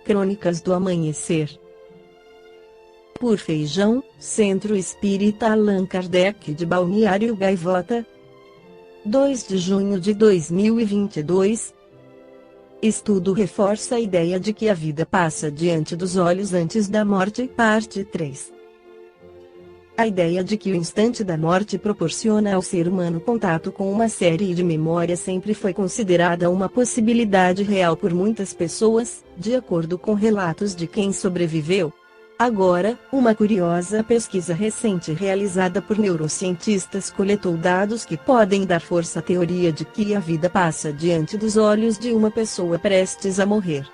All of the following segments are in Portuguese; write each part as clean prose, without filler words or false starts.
Crônicas do Amanhecer. Por Feijão, Centro Espírita Allan Kardec de Balneário Gaivota. 2 de junho de 2022. Estudo reforça a ideia de que a vida passa diante dos olhos antes da morte. Parte 3. A ideia de que o instante da morte proporciona ao ser humano contato com uma série de memórias sempre foi considerada uma possibilidade real por muitas pessoas, de acordo com relatos de quem sobreviveu. Agora, uma curiosa pesquisa recente realizada por neurocientistas coletou dados que podem dar força à teoria de que a vida passa diante dos olhos de uma pessoa prestes a morrer.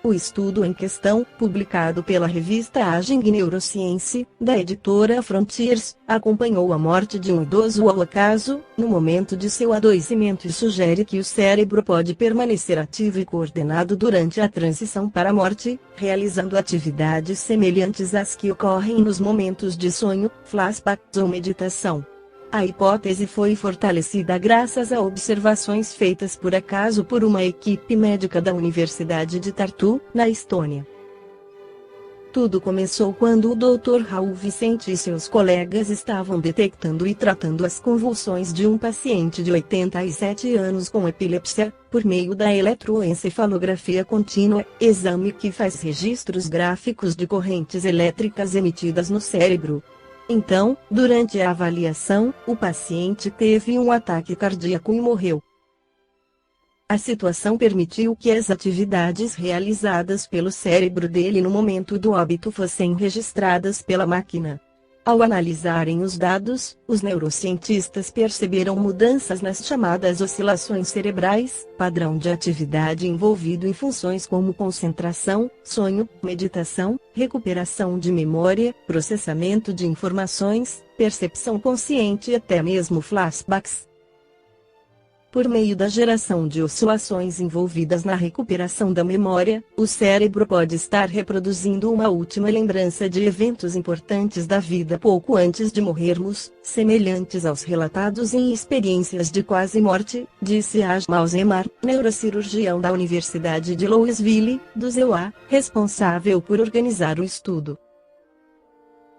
O estudo em questão, publicado pela revista Aging Neuroscience, da editora Frontiers, acompanhou a morte de um idoso ao acaso, no momento de seu adoecimento e sugere que o cérebro pode permanecer ativo e coordenado durante a transição para a morte, realizando atividades semelhantes às que ocorrem nos momentos de sonho, flashbacks ou meditação. A hipótese foi fortalecida graças a observações feitas por acaso por uma equipe médica da Universidade de Tartu, na Estônia. Tudo começou quando o Dr. Raul Vicente e seus colegas estavam detectando e tratando as convulsões de um paciente de 87 anos com epilepsia, por meio da eletroencefalografia contínua, exame que faz registros gráficos de correntes elétricas emitidas no cérebro. Então, durante a avaliação, o paciente teve um ataque cardíaco e morreu. A situação permitiu que as atividades realizadas pelo cérebro dele no momento do óbito fossem registradas pela máquina. Ao analisarem os dados, os neurocientistas perceberam mudanças nas chamadas oscilações cerebrais, padrão de atividade envolvido em funções como concentração, sonho, meditação, recuperação de memória, processamento de informações, percepção consciente e até mesmo flashbacks. Por meio da geração de oscilações envolvidas na recuperação da memória, o cérebro pode estar reproduzindo uma última lembrança de eventos importantes da vida pouco antes de morrermos, semelhantes aos relatados em experiências de quase morte, disse Ajmal Zemar, neurocirurgião da Universidade de Louisville, do ZEUA, responsável por organizar o estudo.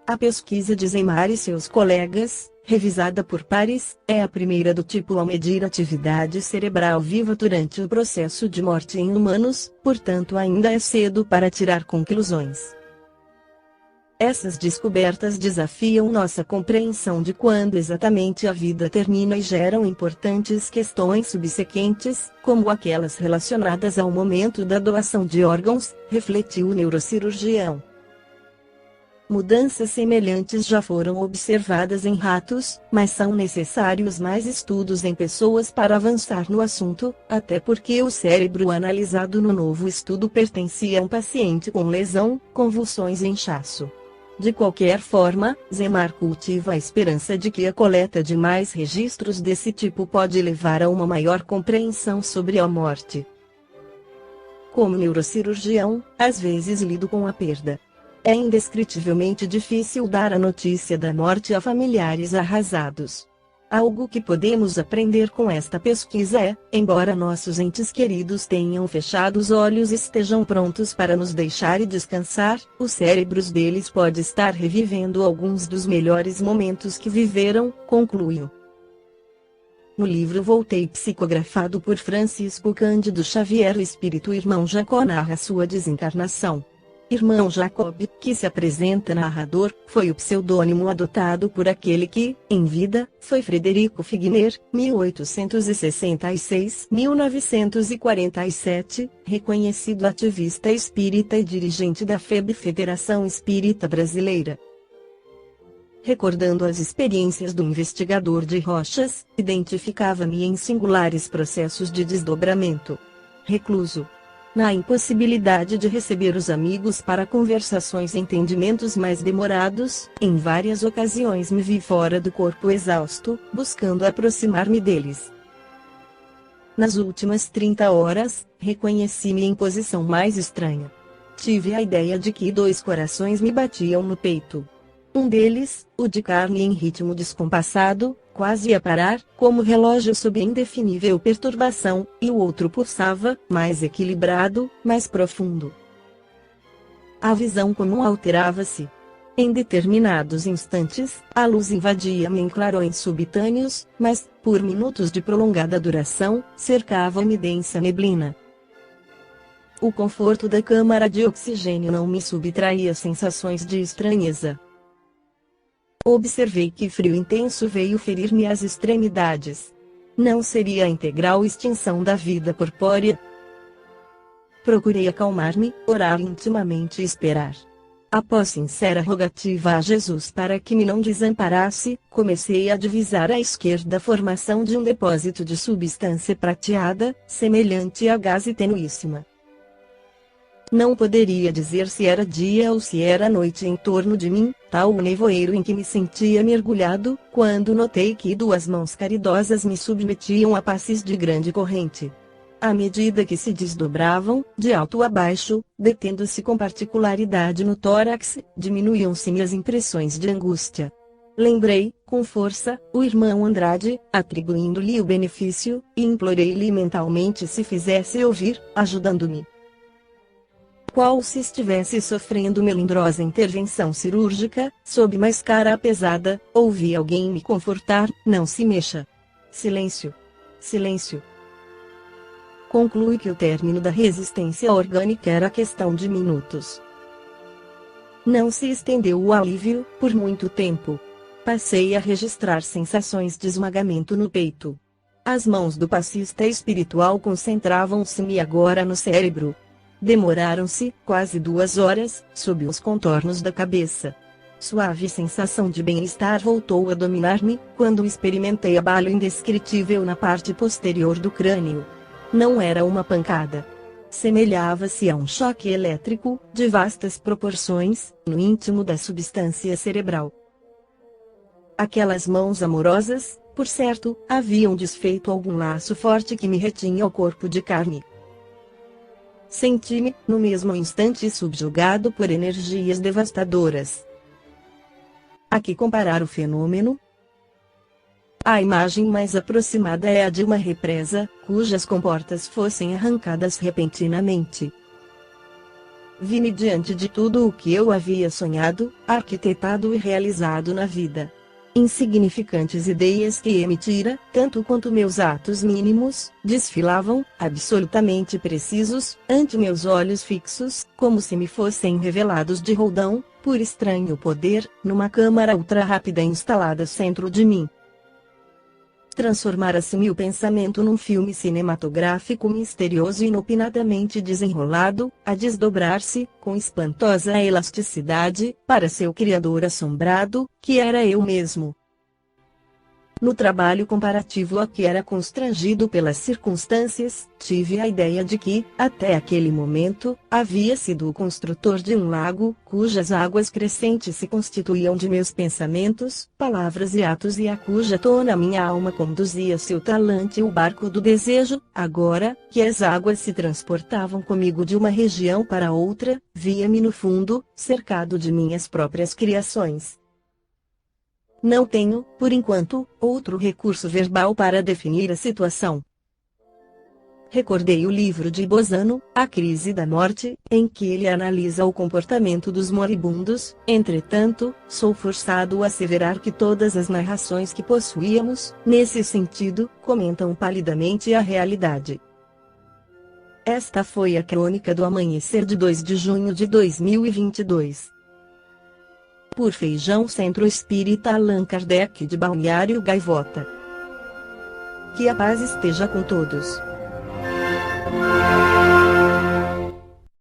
A pesquisa de Zemar e seus colegas, revisada por pares, é a primeira do tipo ao medir atividade cerebral viva durante o processo de morte em humanos, portanto ainda é cedo para tirar conclusões. Essas descobertas desafiam nossa compreensão de quando exatamente a vida termina e geram importantes questões subsequentes, como aquelas relacionadas ao momento da doação de órgãos, refletiu o neurocirurgião. Mudanças semelhantes já foram observadas em ratos, mas são necessários mais estudos em pessoas para avançar no assunto, até porque o cérebro analisado no novo estudo pertencia a um paciente com lesão, convulsões e inchaço. De qualquer forma, Zemar cultiva a esperança de que a coleta de mais registros desse tipo pode levar a uma maior compreensão sobre a morte. Como neurocirurgião, às vezes lido com a perda. É indescritivelmente difícil dar a notícia da morte a familiares arrasados. Algo que podemos aprender com esta pesquisa é, embora nossos entes queridos tenham fechado os olhos e estejam prontos para nos deixar e descansar, os cérebros deles podem estar revivendo alguns dos melhores momentos que viveram, concluiu. No livro Voltei psicografado por Francisco Cândido Xavier, o espírito irmão Jacó narra sua desencarnação. Irmão Jacob, que se apresenta narrador, foi o pseudônimo adotado por aquele que, em vida, foi Frederico Figner, 1866-1947, reconhecido ativista espírita e dirigente da FEB, Federação Espírita Brasileira. Recordando as experiências do investigador de Rochas, identificava-me em singulares processos de desdobramento. Recluso. Na impossibilidade de receber os amigos para conversações e entendimentos mais demorados, em várias ocasiões me vi fora do corpo exausto, buscando aproximar-me deles. Nas últimas 30 horas, reconheci-me em posição mais estranha. Tive a ideia de que 2 corações me batiam no peito. Um deles, o de carne em ritmo descompassado, quase a parar, como relógio sob indefinível perturbação, e o outro pulsava, mais equilibrado, mais profundo. A visão comum alterava-se. Em determinados instantes, a luz invadia-me em clarões subitâneos, mas, por minutos de prolongada duração, cercava-me densa neblina. O conforto da câmara de oxigênio não me subtraía sensações de estranheza. Observei que frio intenso veio ferir-me às extremidades. Não seria a integral extinção da vida corpórea? Procurei acalmar-me, orar intimamente e esperar. Após sincera rogativa a Jesus para que me não desamparasse, comecei a divisar à esquerda a formação de um depósito de substância prateada, semelhante a gaze tenuíssima. Não poderia dizer se era dia ou se era noite em torno de mim, tal o nevoeiro em que me sentia mergulhado, quando notei que duas mãos caridosas me submetiam a passes de grande corrente. À medida que se desdobravam, de alto a baixo, detendo-se com particularidade no tórax, diminuíam-se-me as impressões de angústia. Lembrei, com força, o irmão Andrade, atribuindo-lhe o benefício, e implorei-lhe mentalmente se fizesse ouvir, ajudando-me. Qual se estivesse sofrendo melindrosa intervenção cirúrgica, sob uma escara pesada, ouvi alguém me confortar: não se mexa. Silêncio. Silêncio. Conclui que o término da resistência orgânica era questão de minutos. Não se estendeu o alívio, por muito tempo. Passei a registrar sensações de esmagamento no peito. As mãos do passista espiritual concentravam-se-me agora no cérebro. Demoraram-se, quase 2 horas, sob os contornos da cabeça. Suave sensação de bem-estar voltou a dominar-me, quando experimentei abalo indescritível na parte posterior do crânio. Não era uma pancada. Semelhava-se a um choque elétrico, de vastas proporções, no íntimo da substância cerebral. Aquelas mãos amorosas, por certo, haviam desfeito algum laço forte que me retinha ao corpo de carne. Senti-me, no mesmo instante, subjugado por energias devastadoras. A que comparar o fenômeno? A imagem mais aproximada é a de uma represa, cujas comportas fossem arrancadas repentinamente. Vi-me diante de tudo o que eu havia sonhado, arquitetado e realizado na vida. Insignificantes ideias que emitira, tanto quanto meus atos mínimos, desfilavam, absolutamente precisos, ante meus olhos fixos, como se me fossem revelados de roldão, por estranho poder, numa câmara ultra-rápida instalada centro de mim. Transformara-se-me o pensamento num filme cinematográfico misterioso e inopinadamente desenrolado, a desdobrar-se, com espantosa elasticidade, para seu criador assombrado, que era eu mesmo. No trabalho comparativo a que era constrangido pelas circunstâncias, tive a ideia de que, até aquele momento, havia sido o construtor de um lago, cujas águas crescentes se constituíam de meus pensamentos, palavras e atos e a cuja tona minha alma conduzia seu talante o barco do desejo. Agora, que as águas se transportavam comigo de uma região para outra, via-me no fundo, cercado de minhas próprias criações. Não tenho, por enquanto, outro recurso verbal para definir a situação. Recordei o livro de Bozano, A Crise da Morte, em que ele analisa o comportamento dos moribundos. Entretanto, sou forçado a asseverar que todas as narrações que possuíamos, nesse sentido, comentam palidamente a realidade. Esta foi a crônica do amanhecer de 2 de junho de 2022. Por Feijão, Centro Espírita Allan Kardec de Balneário Gaivota. Que a paz esteja com todos.